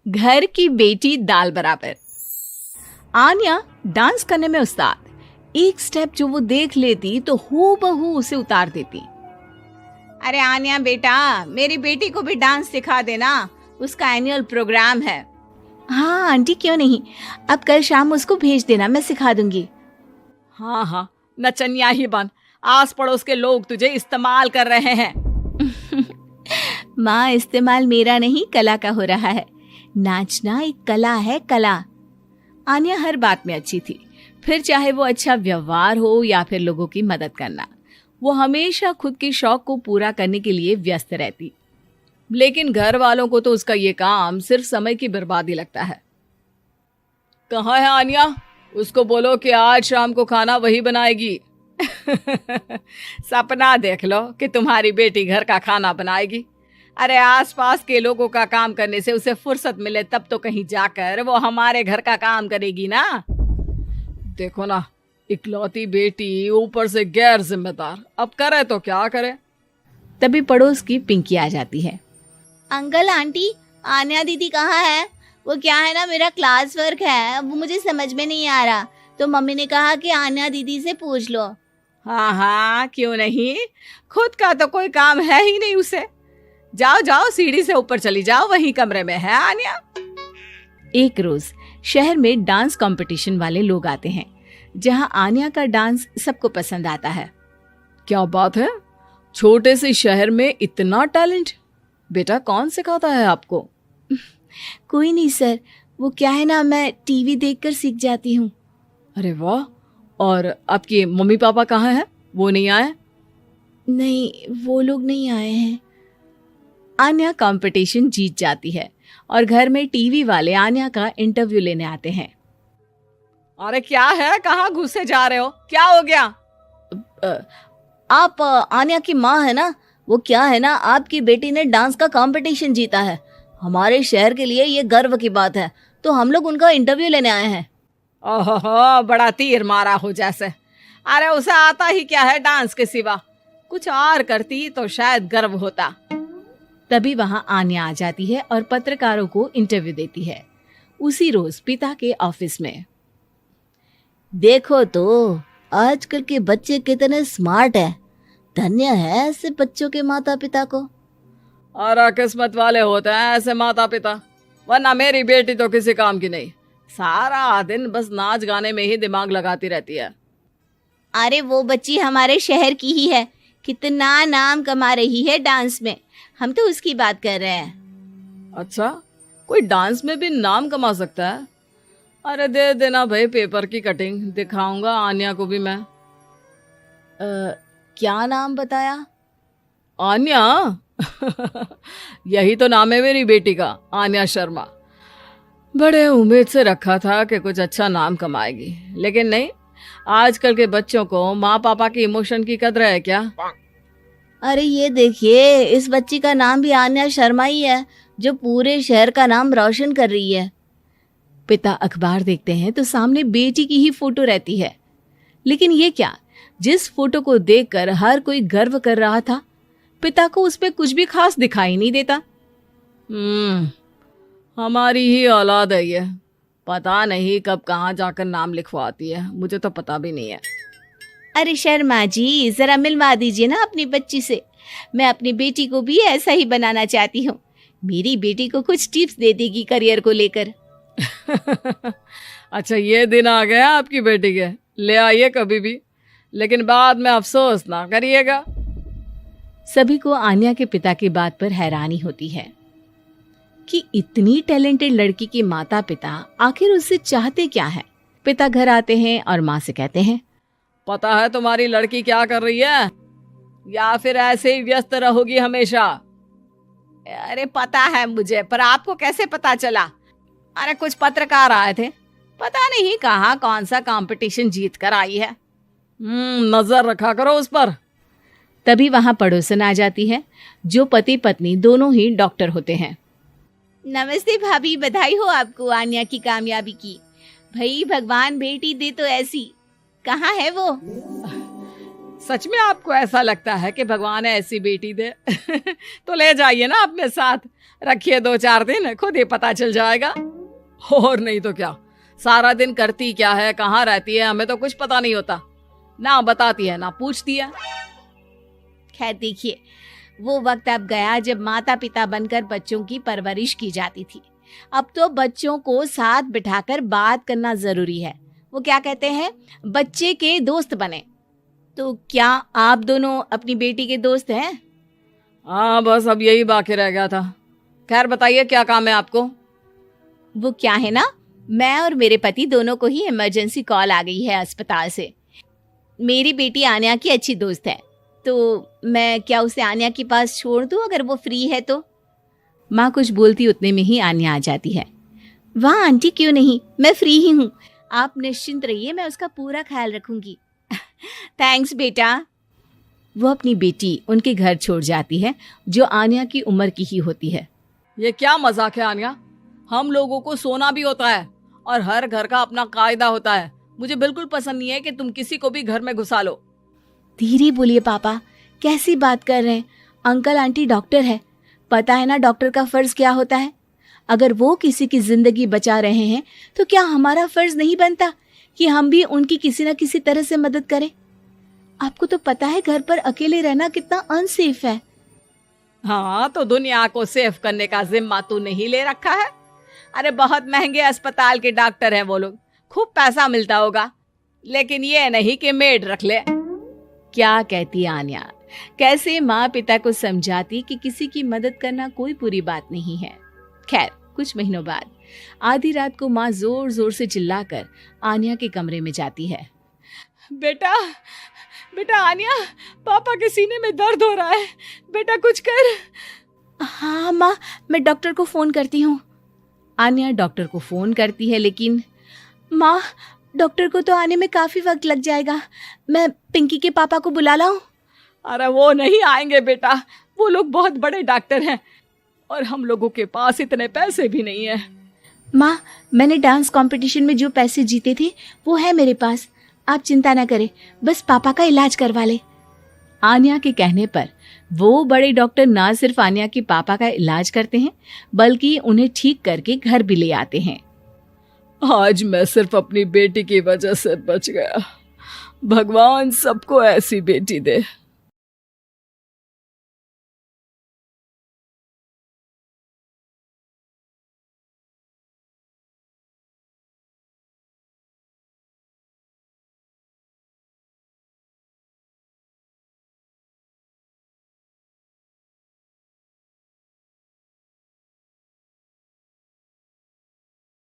घर की बेटी दाल बराबर। आन्या डांस करने में उस्ताद। एक स्टेप जो वो देख लेती तो हूबहू उसे उतार देती। अरे आन्या बेटा, मेरी बेटी को भी डांस सिखा देना, उसका एनुअल प्रोग्राम है। हाँ आंटी, क्यों नहीं, अब कल शाम उसको भेज देना, मैं सिखा दूंगी। हाँ हाँ, नचनिया ही बन, आस पड़ोस के लोग तुझे इस्तेमाल कर रहे हैं। माँ, इस्तेमाल मेरा नहीं कला का हो रहा है। नाचना एक कला है, कला। आन्या हर बात में अच्छी थी, फिर चाहे वो अच्छा व्यवहार हो या फिर लोगों की मदद करना, वो हमेशा खुद के शौक को पूरा करने के लिए व्यस्त रहती। लेकिन घर वालों को तो उसका ये काम सिर्फ समय की बर्बादी लगता है। कहाँ है आन्या? उसको बोलो कि आज शाम को खाना वही बनाएगी। सपना देख लो कि तुम्हारी बेटी घर का खाना बनाएगी। अरे आसपास के लोगों का काम करने से उसे फुर्सत मिले तब तो कहीं जाकर वो हमारे घर का काम करेगी ना। देखो ना, इकलौती बेटी, ऊपर से गैर जिम्मेदार, अब करे तो क्या करे। तभी पड़ोस की पिंकी आ जाती है। अंकल आंटी, आन्या दीदी कहाँ है? वो क्या है ना, मेरा क्लास वर्क है, वो मुझे समझ में नहीं आ रहा, तो मम्मी ने कहा कि आन्या दीदी से पूछ लो। हाँ हाँ, क्यों नहीं, खुद का तो कोई काम है ही नहीं उसे। जाओ जाओ, सीढ़ी से ऊपर चली जाओ, वही कमरे में है आन्या। एक रोज शहर में डांस कंपटीशन वाले लोग आते हैं, जहां आन्या का डांस सबको पसंद आता है। क्या बात है, छोटे से शहर में इतना टैलेंट? बेटा, कौन सिखाता है आपको? कोई नहीं सर, वो क्या है ना, मैं टीवी देखकर सीख जाती हूँ। अरे वाह, और आपके मम्मी पापा कहाँ हैं? वो नहीं आए? नहीं, वो लोग नहीं आए हैं। आन्या कंपटीशन जीत जाती है और घर में टीवी वाले आन्या का इंटरव्यू लेने आते हैं। अरे क्या है, कहाँ घुसे जा रहे हो, क्या हो गया? आप आन्या की माँ है ना? वो क्या है ना, आपकी बेटी ने डांस का कंपटीशन जीता है, हमारे शहर के लिए ये गर्व की बात है, तो हम लोग उनका इंटरव्यू लेने आए हैं। ओहो, बड़ा तीर मारा हो जैसे। अरे उसे आता ही क्या है डांस के सिवा, कुछ और करती तो शायद गर्व होता। तभी वहां आन्या आ जाती है और पत्रकारों को इंटरव्यू देती है। उसी रोज पिता के ऑफिस में। देखो तो आजकल के बच्चे कितने स्मार्ट हैं, धन्य है ऐसे बच्चों के माता पिता को। और किस्मत वाले होते हैं ऐसे माता पिता, वरना मेरी बेटी तो किसी काम की नहीं, सारा दिन बस नाच गाने में ही दिमाग लगाती रहती है। अरे वो बच्ची हमारे शहर की ही है, कितना नाम कमा रही है डांस में, हम तो उसकी बात कर रहे हैं। अच्छा, कोई डांस में भी नाम कमा सकता है? अरे दे देना भाई पेपर की कटिंग, दिखाऊंगा आन्या को भी मैं। क्या नाम बताया? आन्या? यही तो नाम है मेरी बेटी का, आन्या शर्मा। बड़े उम्मीद से रखा था कि कुछ अच्छा नाम कमाएगी, लेकिन नहीं। आजकल के बच्चों को माँ पापा की इमोशन की कदर है क्या? अरे ये देखिए, इस बच्ची का नाम भी आन्या शर्मा ही है, जो पूरे शहर का नाम रोशन कर रही है। पिता अखबार देखते हैं तो सामने बेटी की ही फोटो रहती है। लेकिन ये क्या, जिस फोटो को देखकर हर कोई गर्व कर रहा था, पिता को उस पे कुछ भी खास दिखाई नहीं देता। हमारी ही औलाद है ये, पता नहीं कब कहाँ जाकर नाम लिखवाती है, मुझे तो पता भी नहीं है। अरे शर्मा जी, जरा मिलवा दीजिए ना अपनी बच्ची से, मैं अपनी बेटी को भी ऐसा ही बनाना चाहती हूँ। मेरी बेटी को कुछ टिप्स दे देगी करियर को लेकर। अच्छा, ये दिन आ गया आपकी बेटी के, ले आइए कभी भी, लेकिन बाद में अफसोस ना करिएगा। सभी को आन्या के पिता की बात पर हैरानी होती है कि इतनी टैलेंटेड लड़की के माता पिता आखिर उससे चाहते क्या है। पिता घर आते हैं और माँ से कहते हैं, पता है तुम्हारी लड़की क्या कर रही है, या फिर ऐसे ही व्यस्त रहोगी हमेशा? अरे पता है मुझे, पर आपको कैसे पता चला? अरे कुछ पत्रकार आए थे, पता नहीं कहाँ कौन सा कंपटीशन जीत कर आई है। नजर रखा करो उस पर। तभी वहां पड़ोसन आ जाती है, जो पति पत्नी दोनों ही डॉक्टर होते हैं। नमस्ते भाभी, बधाई हो आपको आन्या की कामयाबी की। भाई भगवान बेटी दे तो ऐसी। कहाँ है वो? सच में आपको ऐसा लगता है कि भगवान ऐसी बेटी दे? तो ले जाइए ना अपने साथ, रखिए 2-4 दिन, खुद ही पता चल जाएगा। और नहीं तो क्या, सारा दिन करती क्या है, कहाँ रहती है, हमें तो कुछ पता नहीं होता, ना बताती है ना पूछती है। खैर देखिए, वो वक्त अब गया जब माता पिता बनकर बच्चों की परवरिश की जाती थी। अब तो बच्चों को साथ बिठाकर बात करना जरूरी है। वो क्या कहते हैं, बच्चे के दोस्त बने। तो क्या आप दोनों अपनी बेटी के दोस्त हैं? हाँ, बस अब यही बाकी रह गया था। खैर बताइए, क्या काम है आपको? वो क्या है ना, मैं और मेरे पति दोनों को ही इमरजेंसी कॉल आ गई है अस्पताल से। मेरी बेटी आन्या की अच्छी दोस्त है, तो मैं क्या उसे आन्या के पास छोड़ दूं अगर वो फ्री है तो? माँ कुछ बोलती उतने में ही आन्या आ जाती है। वाह आंटी, क्यों नहीं, मैं फ्री ही हूँ, आप निश्चिंत रहिए, मैं उसका पूरा ख्याल रखूंगी। थैंक्स बेटा। वो अपनी बेटी उनके घर छोड़ जाती है, जो आन्या की उम्र की ही होती है। ये क्या मजाक है आन्या? हम लोगों को सोना भी होता है और हर घर का अपना कायदा होता है। मुझे बिल्कुल पसंद नहीं है कि तुम किसी को भी घर में घुसा लो। धीरे बोलिए पापा, कैसी बात कर रहे हैं? अंकल आंटी डॉक्टर है, पता है ना डॉक्टर का फर्ज क्या होता है। अगर वो किसी की जिंदगी बचा रहे हैं तो क्या हमारा फर्ज नहीं बनता कि हम भी उनकी किसी न किसी तरह से मदद करें? आपको तो पता है घर पर अकेले रहना कितना अनसेफ है। हाँ, तो दुनिया को सेफ करने का जिम्मा तू नहीं ले रखा है? अरे बहुत महंगे अस्पताल के डॉक्टर हैं वो लोग, खूब पैसा मिलता होगा, लेकिन ये नहीं कि मेड रख ले। क्या कहती आन्या, कैसे माँ पिता को समझाती कि किसी की मदद करना कोई बुरी बात नहीं है। खैर कुछ महीनों बाद आधी रात को माँ जोर जोर से चिल्लाकर आन्या के कमरे में जाती है। बेटा बेटा आन्या, पापा के सीने में दर्द हो रहा है, बेटा कुछ कर। हाँ माँ, मैं डॉक्टर को फोन करती हूँ। आन्या डॉक्टर को फोन करती है, लेकिन माँ डॉक्टर को तो आने में काफी वक्त लग जाएगा, मैं पिंकी के पापा को बुला लाऊं? अरे वो नहीं आएंगे बेटा, वो लोग बहुत बड़े डॉक्टर हैं और हम लोगों के पास इतने पैसे भी नहीं है। माँ, मैंने डांस कंपटीशन में जो पैसे जीते थे वो है मेरे पास, आप चिंता न करें, बस पापा का इलाज करवा ले। आन्या के कहने पर वो बड़े डॉक्टर ना सिर्फ आन्या के पापा का इलाज करते हैं, बल्कि उन्हें ठीक करके घर भी ले आते हैं। आज मैं सिर्फ अपनी बेटी की वजह से बच गया। भगवान सबको ऐसी बेटी दे।